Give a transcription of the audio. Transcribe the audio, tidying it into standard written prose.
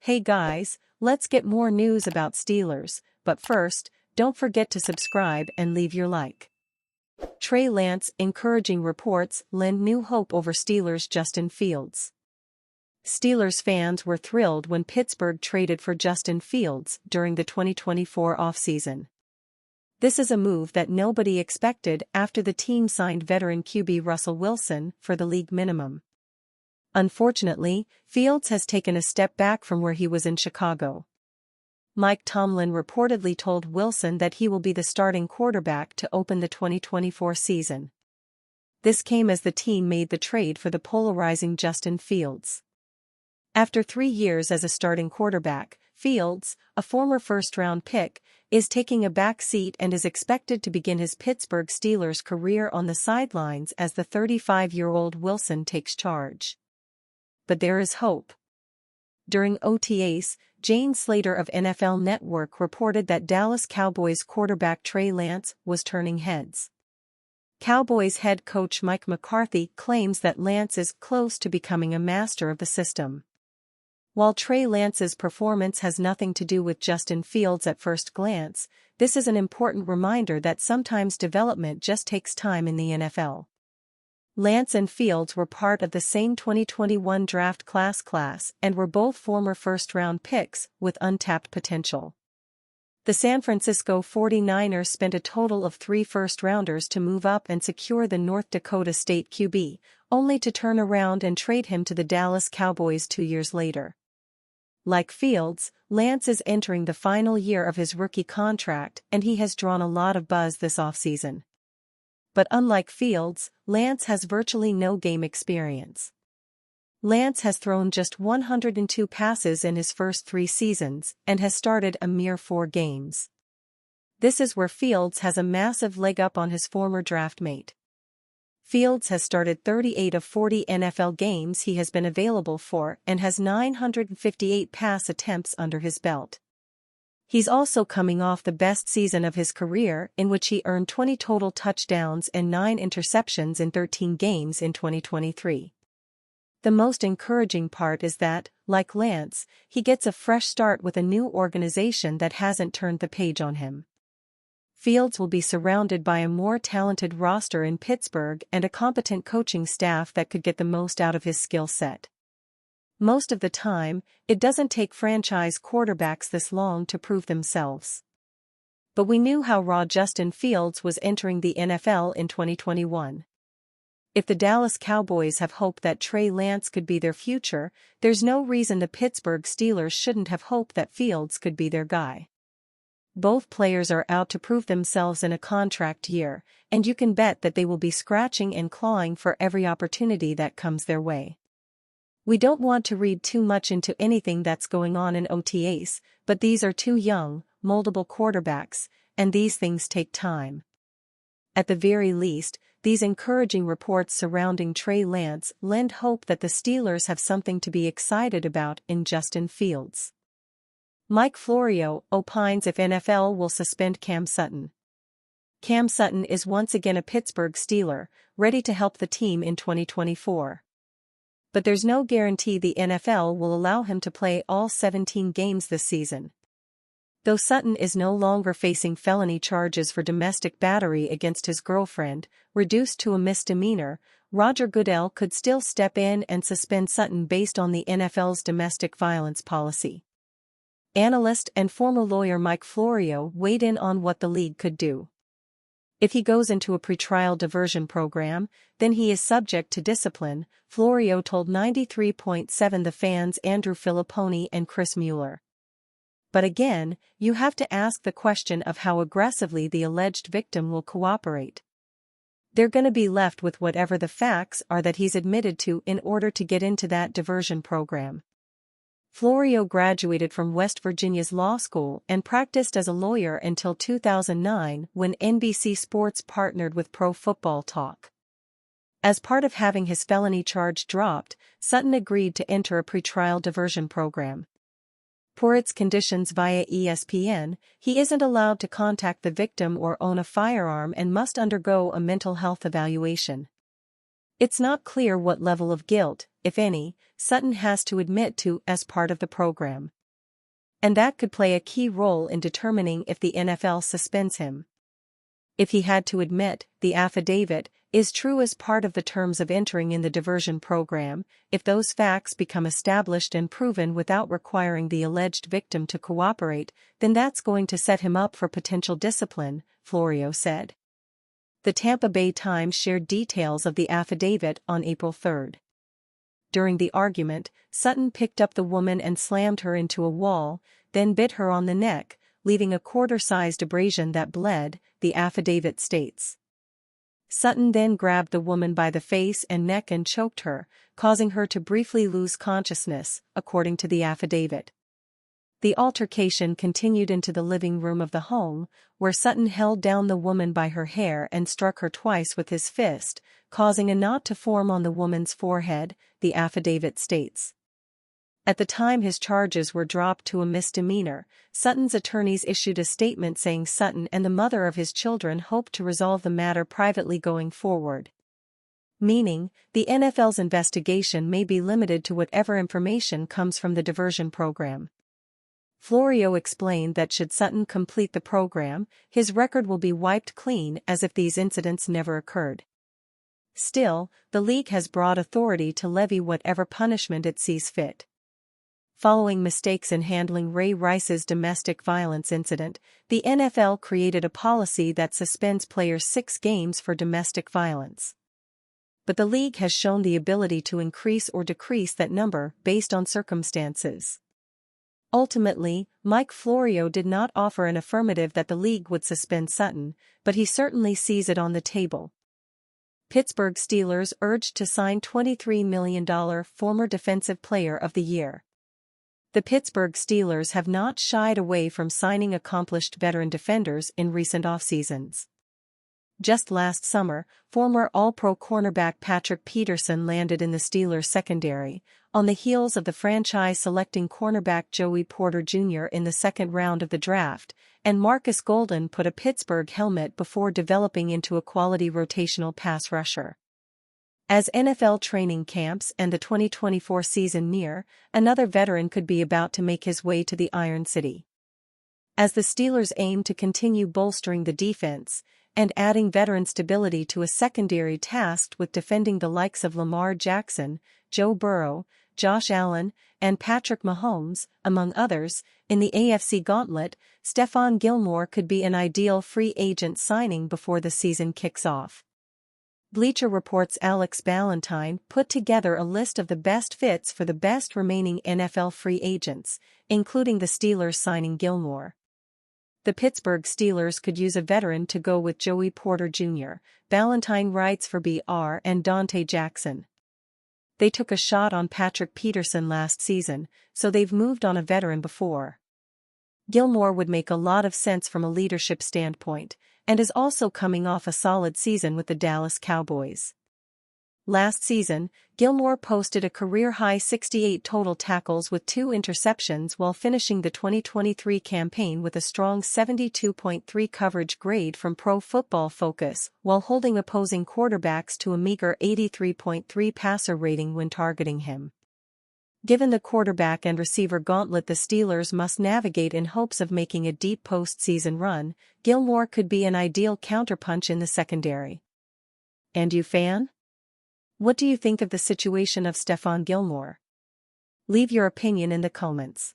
Hey guys, let's get more news about Steelers, but first, don't forget to subscribe and leave your like. Trey Lance encouraging reports lend new hope over Steelers' Justin Fields. Steelers fans were thrilled when Pittsburgh traded for Justin Fields during the 2024 offseason. This is a move that nobody expected after the team signed veteran QB Russell Wilson for the league minimum. Unfortunately, Fields has taken a step back from where he was in Chicago. Mike Tomlin reportedly told Wilson that he will be the starting quarterback to open the 2024 season. This came as the team made the trade for the polarizing Justin Fields. After 3 years as a starting quarterback, Fields, a former first-round pick, is taking a back seat and is expected to begin his Pittsburgh Steelers career on the sidelines as the 35-year-old Wilson takes charge. But there is hope. During OTAs, Jane Slater of NFL Network reported that Dallas Cowboys quarterback Trey Lance was turning heads. Cowboys head coach Mike McCarthy claims that Lance is close to becoming a master of the system. While Trey Lance's performance has nothing to do with Justin Fields at first glance, this is an important reminder that sometimes development just takes time in the NFL. Lance and Fields were part of the same 2021 draft class and were both former first-round picks with untapped potential. The San Francisco 49ers spent a total of 3 first-rounders to move up and secure the North Dakota State QB, only to turn around and trade him to the Dallas Cowboys 2 years later. Like Fields, Lance is entering the final year of his rookie contract and he has drawn a lot of buzz this offseason. But unlike Fields, Lance has virtually no game experience. Lance has thrown just 102 passes in his first 3 seasons and has started a mere 4 games. This is where Fields has a massive leg up on his former draft mate. Fields has started 38 of 40 NFL games he has been available for and has 958 pass attempts under his belt. He's also coming off the best season of his career in which he earned 20 total touchdowns and 9 interceptions in 13 games in 2023. The most encouraging part is that, like Lance, he gets a fresh start with a new organization that hasn't turned the page on him. Fields will be surrounded by a more talented roster in Pittsburgh and a competent coaching staff that could get the most out of his skill set. Most of the time, it doesn't take franchise quarterbacks this long to prove themselves. But we knew how raw Justin Fields was entering the NFL in 2021. If the Dallas Cowboys have hope that Trey Lance could be their future, there's no reason the Pittsburgh Steelers shouldn't have hope that Fields could be their guy. Both players are out to prove themselves in a contract year, and you can bet that they will be scratching and clawing for every opportunity that comes their way. We don't want to read too much into anything that's going on in OTAs, but these are 2 young, moldable quarterbacks, and these things take time. At the very least, these encouraging reports surrounding Trey Lance lend hope that the Steelers have something to be excited about in Justin Fields. Mike Florio opines if NFL will suspend Cam Sutton. Cam Sutton is once again a Pittsburgh Steeler, ready to help the team in 2024. But there's no guarantee the NFL will allow him to play all 17 games this season. Though Sutton is no longer facing felony charges for domestic battery against his girlfriend, reduced to a misdemeanor, Roger Goodell could still step in and suspend Sutton based on the NFL's domestic violence policy. Analyst and former lawyer Mike Florio weighed in on what the league could do. If he goes into a pretrial diversion program, then he is subject to discipline, Florio told 93.7 The Fan's Andrew Filipponi and Chris Mueller. But again, you have to ask the question of how aggressively the alleged victim will cooperate. They're going to be left with whatever the facts are that he's admitted to in order to get into that diversion program. Florio graduated from West Virginia's law school and practiced as a lawyer until 2009 when NBC Sports partnered with Pro Football Talk. As part of having his felony charge dropped, Sutton agreed to enter a pretrial diversion program. Per its conditions via ESPN, he isn't allowed to contact the victim or own a firearm and must undergo a mental health evaluation. It's not clear what level of guilt, if any, Sutton has to admit to as part of the program. And that could play a key role in determining if the NFL suspends him. If he had to admit, the affidavit is true as part of the terms of entering in the diversion program, if those facts become established and proven without requiring the alleged victim to cooperate, then that's going to set him up for potential discipline, Florio said. The Tampa Bay Times shared details of the affidavit on April 3. During the argument, Sutton picked up the woman and slammed her into a wall, then bit her on the neck, leaving a quarter-sized abrasion that bled, the affidavit states. Sutton then grabbed the woman by the face and neck and choked her, causing her to briefly lose consciousness, according to the affidavit. The altercation continued into the living room of the home, where Sutton held down the woman by her hair and struck her twice with his fist, causing a knot to form on the woman's forehead, the affidavit states. At the time his charges were dropped to a misdemeanor, Sutton's attorneys issued a statement saying Sutton and the mother of his children hoped to resolve the matter privately going forward. Meaning, the NFL's investigation may be limited to whatever information comes from the diversion program. Florio explained that should Sutton complete the program, his record will be wiped clean as if these incidents never occurred. Still, the league has broad authority to levy whatever punishment it sees fit. Following mistakes in handling Ray Rice's domestic violence incident, the NFL created a policy that suspends players 6 games for domestic violence. But the league has shown the ability to increase or decrease that number based on circumstances. Ultimately, Mike Florio did not offer an affirmative that the league would suspend Sutton, but he certainly sees it on the table. Pittsburgh Steelers urged to sign $23 million former Defensive Player of the Year. The Pittsburgh Steelers have not shied away from signing accomplished veteran defenders in recent off-seasons. Just last summer, former All-Pro cornerback Patrick Peterson landed in the Steelers' secondary, on the heels of the franchise selecting cornerback Joey Porter Jr. in the second round of the draft, and Marcus Golden put a Pittsburgh helmet before developing into a quality rotational pass rusher. As NFL training camps and the 2024 season near, another veteran could be about to make his way to the Iron City. As the Steelers aim to continue bolstering the defense and adding veteran stability to a secondary tasked with defending the likes of Lamar Jackson, Joe Burrow, Josh Allen, and Patrick Mahomes, among others, in the AFC Gauntlet, Stephon Gilmore could be an ideal free agent signing before the season kicks off. Bleacher Report's Alex Ballentine put together a list of the best fits for the best remaining NFL free agents, including the Steelers signing Gilmore. The Pittsburgh Steelers could use a veteran to go with Joey Porter Jr., Ballentine writes for BR and Dante Jackson. They took a shot on Patrick Peterson last season, so they've moved on a veteran before. Gilmore would make a lot of sense from a leadership standpoint, and is also coming off a solid season with the Dallas Cowboys. Last season, Gilmore posted a career-high 68 total tackles with 2 interceptions while finishing the 2023 campaign with a strong 72.3 coverage grade from Pro Football Focus, while holding opposing quarterbacks to a meager 83.3 passer rating when targeting him. Given the quarterback and receiver gauntlet the Steelers must navigate in hopes of making a deep postseason run, Gilmore could be an ideal counterpunch in the secondary. And you fan? What do you think of the situation of Stephon Gilmore? Leave your opinion in the comments.